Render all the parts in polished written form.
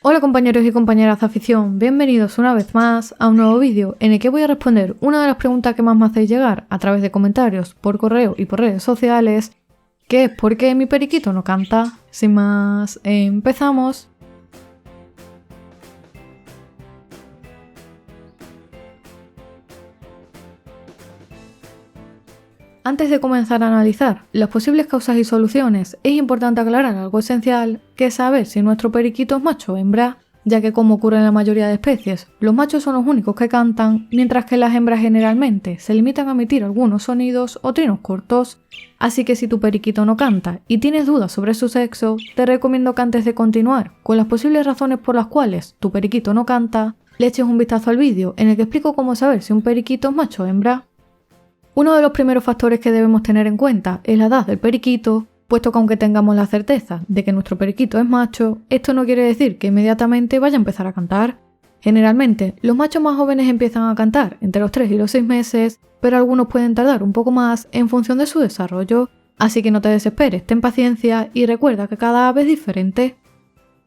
Hola compañeros y compañeras de afición, bienvenidos una vez más a un nuevo vídeo en el que voy a responder una de las preguntas que más me hacéis llegar a través de comentarios, por correo y por redes sociales, que es ¿por qué mi periquito no canta? Sin más, empezamos. Antes de comenzar a analizar las posibles causas y soluciones, es importante aclarar algo esencial, que es saber si nuestro periquito es macho o hembra, ya que como ocurre en la mayoría de especies, los machos son los únicos que cantan, mientras que las hembras generalmente se limitan a emitir algunos sonidos o trinos cortos. Así que si tu periquito no canta y tienes dudas sobre su sexo, te recomiendo que antes de continuar con las posibles razones por las cuales tu periquito no canta, le eches un vistazo al vídeo en el que explico cómo saber si un periquito es macho o hembra. Uno de los primeros factores que debemos tener en cuenta es la edad del periquito, puesto que aunque tengamos la certeza de que nuestro periquito es macho, esto no quiere decir que inmediatamente vaya a empezar a cantar. Generalmente, los machos más jóvenes empiezan a cantar entre los 3 y los 6 meses, pero algunos pueden tardar un poco más en función de su desarrollo, así que no te desesperes, ten paciencia y recuerda que cada ave es diferente.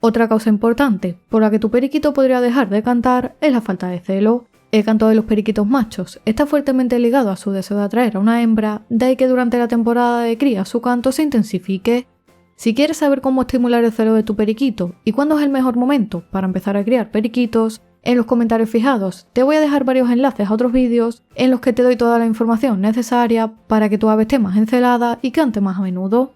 Otra causa importante por la que tu periquito podría dejar de cantar es la falta de celo. El canto de los periquitos machos está fuertemente ligado a su deseo de atraer a una hembra, de ahí que durante la temporada de cría su canto se intensifique. Si quieres saber cómo estimular el celo de tu periquito y cuándo es el mejor momento para empezar a criar periquitos, en los comentarios fijados te voy a dejar varios enlaces a otros vídeos en los que te doy toda la información necesaria para que tu ave esté más encelada y cante más a menudo.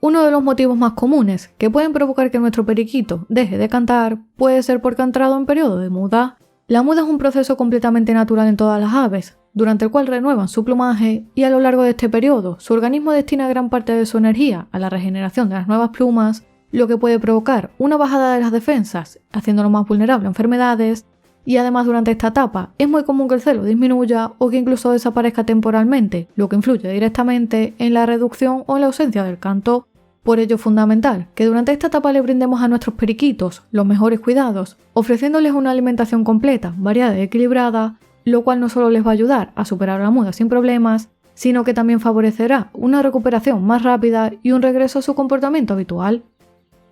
Uno de los motivos más comunes que pueden provocar que nuestro periquito deje de cantar puede ser porque ha entrado en periodo de muda. La muda es un proceso completamente natural en todas las aves, durante el cual renuevan su plumaje y a lo largo de este periodo su organismo destina gran parte de su energía a la regeneración de las nuevas plumas, lo que puede provocar una bajada de las defensas, haciéndolo más vulnerable a enfermedades, y además durante esta etapa es muy común que el celo disminuya o que incluso desaparezca temporalmente, lo que influye directamente en la reducción o en la ausencia del canto. Por ello es fundamental que durante esta etapa le brindemos a nuestros periquitos los mejores cuidados, ofreciéndoles una alimentación completa, variada y equilibrada, lo cual no solo les va a ayudar a superar la muda sin problemas, sino que también favorecerá una recuperación más rápida y un regreso a su comportamiento habitual.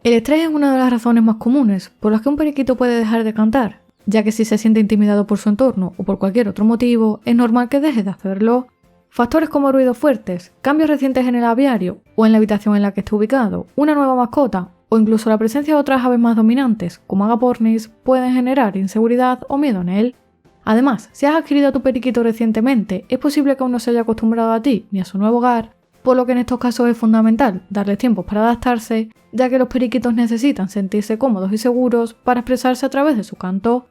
El estrés es una de las razones más comunes por las que un periquito puede dejar de cantar, ya que si se siente intimidado por su entorno o por cualquier otro motivo, es normal que deje de hacerlo. Factores como ruidos fuertes, cambios recientes en el aviario o en la habitación en la que esté ubicado, una nueva mascota o incluso la presencia de otras aves más dominantes, como agapornis, pueden generar inseguridad o miedo en él. Además, si has adquirido a tu periquito recientemente, es posible que aún no se haya acostumbrado a ti ni a su nuevo hogar, por lo que en estos casos es fundamental darles tiempo para adaptarse, ya que los periquitos necesitan sentirse cómodos y seguros para expresarse a través de su canto.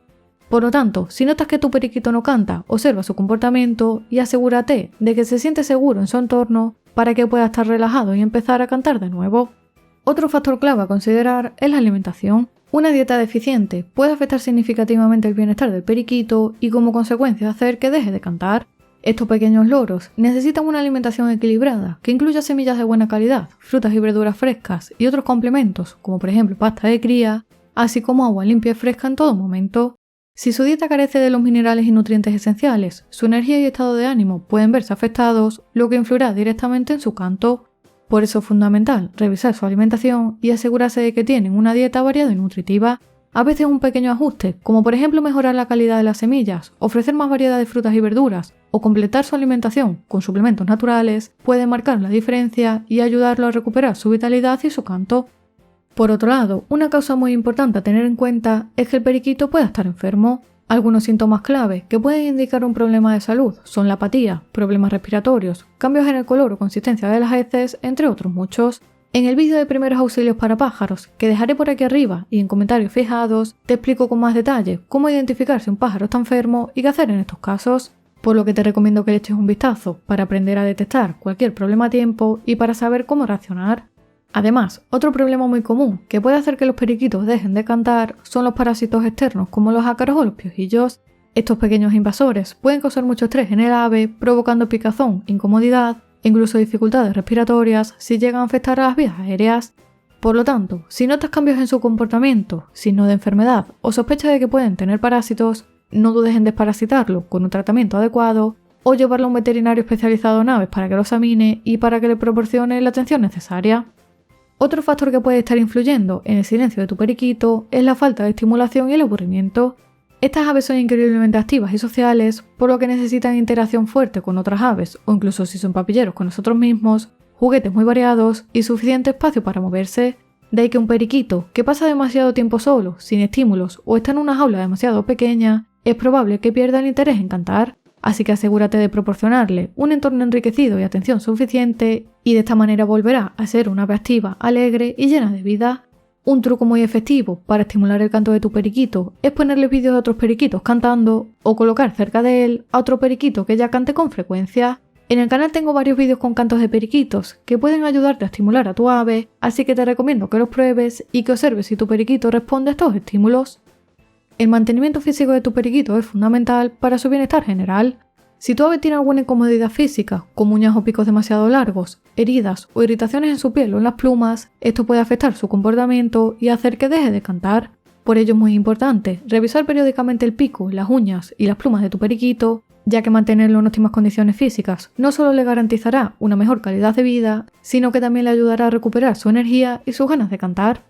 Por lo tanto, si notas que tu periquito no canta, observa su comportamiento y asegúrate de que se siente seguro en su entorno para que pueda estar relajado y empezar a cantar de nuevo. Otro factor clave a considerar es la alimentación. Una dieta deficiente puede afectar significativamente el bienestar del periquito y como consecuencia hacer que deje de cantar. Estos pequeños loros necesitan una alimentación equilibrada que incluya semillas de buena calidad, frutas y verduras frescas y otros complementos, como por ejemplo pasta de cría, así como agua limpia y fresca en todo momento. Si su dieta carece de los minerales y nutrientes esenciales, su energía y estado de ánimo pueden verse afectados, lo que influirá directamente en su canto. Por eso es fundamental revisar su alimentación y asegurarse de que tienen una dieta variada y nutritiva. A veces un pequeño ajuste, como por ejemplo mejorar la calidad de las semillas, ofrecer más variedad de frutas y verduras o completar su alimentación con suplementos naturales, puede marcar la diferencia y ayudarlo a recuperar su vitalidad y su canto. Por otro lado, una causa muy importante a tener en cuenta es que el periquito pueda estar enfermo. Algunos síntomas clave que pueden indicar un problema de salud son la apatía, problemas respiratorios, cambios en el color o consistencia de las heces, entre otros muchos. En el vídeo de primeros auxilios para pájaros, que dejaré por aquí arriba y en comentarios fijados, te explico con más detalle cómo identificar si un pájaro está enfermo y qué hacer en estos casos, por lo que te recomiendo que le eches un vistazo para aprender a detectar cualquier problema a tiempo y para saber cómo reaccionar. Además, otro problema muy común que puede hacer que los periquitos dejen de cantar son los parásitos externos como los ácaros o los piojillos. Estos pequeños invasores pueden causar mucho estrés en el ave, provocando picazón, incomodidad e incluso dificultades respiratorias si llegan a afectar a las vías aéreas. Por lo tanto, si notas cambios en su comportamiento, signos de enfermedad o sospechas de que pueden tener parásitos, no dudes en desparasitarlo con un tratamiento adecuado o llevarlo a un veterinario especializado en aves para que lo examine y para que le proporcione la atención necesaria. Otro factor que puede estar influyendo en el silencio de tu periquito es la falta de estimulación y el aburrimiento. Estas aves son increíblemente activas y sociales, por lo que necesitan interacción fuerte con otras aves, o incluso si son papilleros con nosotros mismos, juguetes muy variados y suficiente espacio para moverse. De ahí que un periquito que pasa demasiado tiempo solo, sin estímulos o está en una jaula demasiado pequeña, es probable que pierda el interés en cantar. Así que asegúrate de proporcionarle un entorno enriquecido y atención suficiente, y de esta manera volverá a ser una ave activa, alegre y llena de vida. Un truco muy efectivo para estimular el canto de tu periquito es ponerle vídeos de otros periquitos cantando o colocar cerca de él a otro periquito que ya cante con frecuencia. En el canal tengo varios vídeos con cantos de periquitos que pueden ayudarte a estimular a tu ave, así que te recomiendo que los pruebes y que observes si tu periquito responde a estos estímulos. El mantenimiento físico de tu periquito es fundamental para su bienestar general. Si tu ave tiene alguna incomodidad física, como uñas o picos demasiado largos, heridas o irritaciones en su piel o en las plumas, esto puede afectar su comportamiento y hacer que deje de cantar. Por ello es muy importante revisar periódicamente el pico, las uñas y las plumas de tu periquito, ya que mantenerlo en óptimas condiciones físicas no solo le garantizará una mejor calidad de vida, sino que también le ayudará a recuperar su energía y sus ganas de cantar.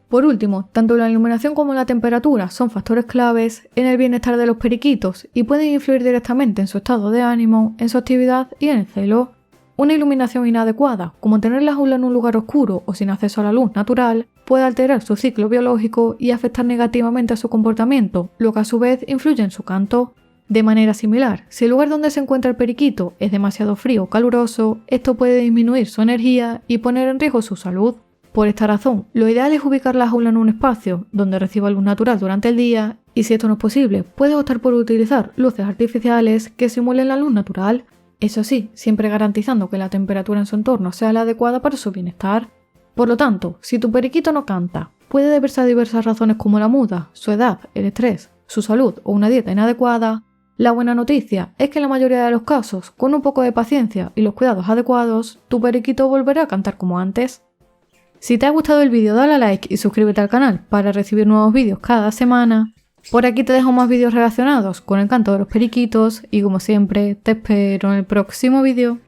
Por último, tanto la iluminación como la temperatura son factores claves en el bienestar de los periquitos y pueden influir directamente en su estado de ánimo, en su actividad y en el celo. Una iluminación inadecuada, como tener la jaula en un lugar oscuro o sin acceso a la luz natural, puede alterar su ciclo biológico y afectar negativamente a su comportamiento, lo que a su vez influye en su canto. De manera similar, si el lugar donde se encuentra el periquito es demasiado frío o caluroso, esto puede disminuir su energía y poner en riesgo su salud. Por esta razón, lo ideal es ubicar la jaula en un espacio donde reciba luz natural durante el día, y si esto no es posible, puedes optar por utilizar luces artificiales que simulen la luz natural. Eso sí, siempre garantizando que la temperatura en su entorno sea la adecuada para su bienestar. Por lo tanto, si tu periquito no canta, puede deberse a diversas razones como la muda, su edad, el estrés, su salud o una dieta inadecuada. La buena noticia es que en la mayoría de los casos, con un poco de paciencia y los cuidados adecuados, tu periquito volverá a cantar como antes. Si te ha gustado el vídeo, dale a like y suscríbete al canal para recibir nuevos vídeos cada semana. Por aquí te dejo más vídeos relacionados con el canto de los periquitos y como siempre te espero en el próximo vídeo.